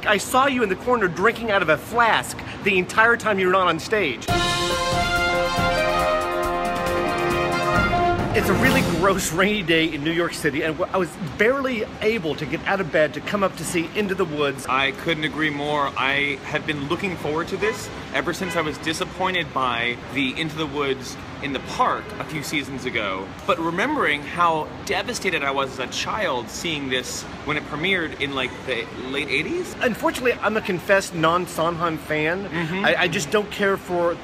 I saw you in the corner drinking out of a flask the entire time you were not on stage. It's a really gross rainy day in New York City, and I was barely able to get out of bed to come up to see Into the Woods. I couldn't agree more. I have been looking forward to this ever since I was disappointed by the Into the Woods in the park a few seasons ago. But remembering how devastated I was as a child seeing this when it premiered in like the late 80s. Unfortunately, I'm a confessed non-Sondheim fan. I just don't care for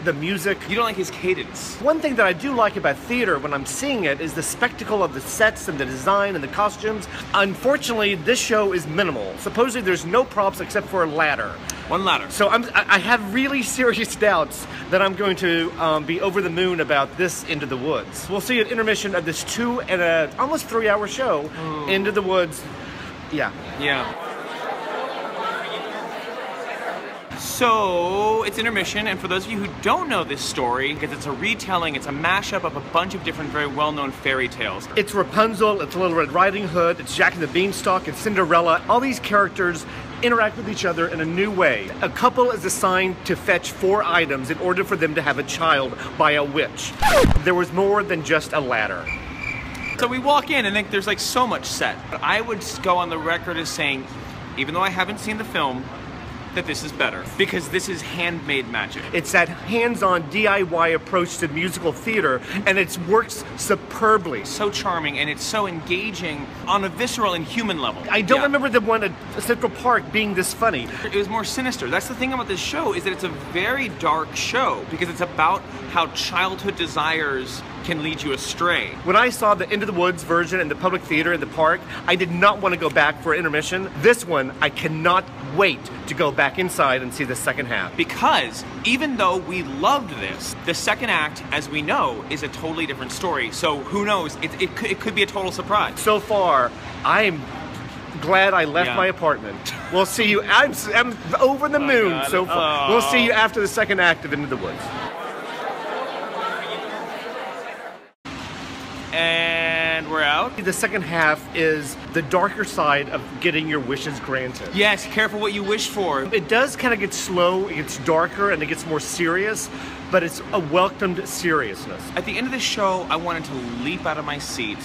the music. You don't like his cadence. One thing that I do like about theater when I'm seeing it is the spectacle of the sets and the design and the costumes. Unfortunately, this show is minimal. Supposedly there's no props except for a ladder. One ladder. So I have really serious doubts that I'm going to be over the moon about this Into the Woods. We'll see an intermission of this 2 and almost 3-hour show, Into the Woods. Yeah. So, it's intermission, and for those of you who don't know this story, because it's a retelling, it's a mashup of a bunch of different very well-known fairy tales. It's Rapunzel, it's Little Red Riding Hood, it's Jack and the Beanstalk, it's Cinderella. All these characters interact with each other in a new way. A couple is assigned to fetch 4 items in order for them to have a child by a witch. There was more than just a ladder. So we walk in and think there's like so much set. But I would go on the record as saying, even though I haven't seen the film, that this is better, because this is handmade magic. It's that hands-on DIY approach to musical theater, and it works superbly. So charming, and it's so engaging on a visceral and human level. I don't remember the one at Central Park being this funny. It was more sinister. That's the thing about this show, is that it's a very dark show, because it's about how childhood desires can lead you astray. When I saw the Into the Woods version in the public theater in the park, I did not want to go back for intermission. This one, I cannot wait to go back inside and see the second half. Because even though we loved this, the second act, as we know, is a totally different story. So who knows? It could be a total surprise. So far, I'm glad I left my apartment. We'll see you. I'm over the moon so far. We'll see you after the second act of Into the Woods. And we're out. The second half is the darker side of getting your wishes granted. Yes, careful what you wish for. It does kind of get slow, it gets darker, and it gets more serious, but it's a welcomed seriousness. At the end of the show, I wanted to leap out of my seat.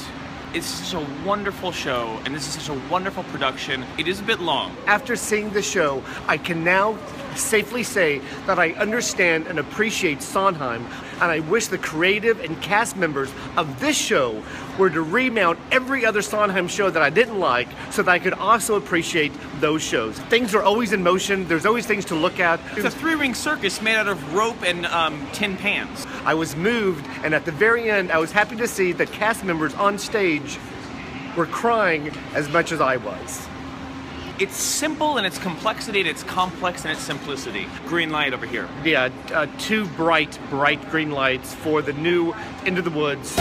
It's such a wonderful show, and this is such a wonderful production. It is a bit long. After seeing the show, I can now safely say that I understand and appreciate Sondheim, and I wish the creative and cast members of this show were to remount every other Sondheim show that I didn't like, so that I could also appreciate those shows. Things are always in motion, there's always things to look at. It's a 3-ring circus made out of rope and tin pans. I was moved, and at the very end, I was happy to see that cast members on stage were crying as much as I was. It's simple in its complexity, and it's complex in its simplicity. Green light over here. Yeah, 2 bright green lights for the new Into the Woods.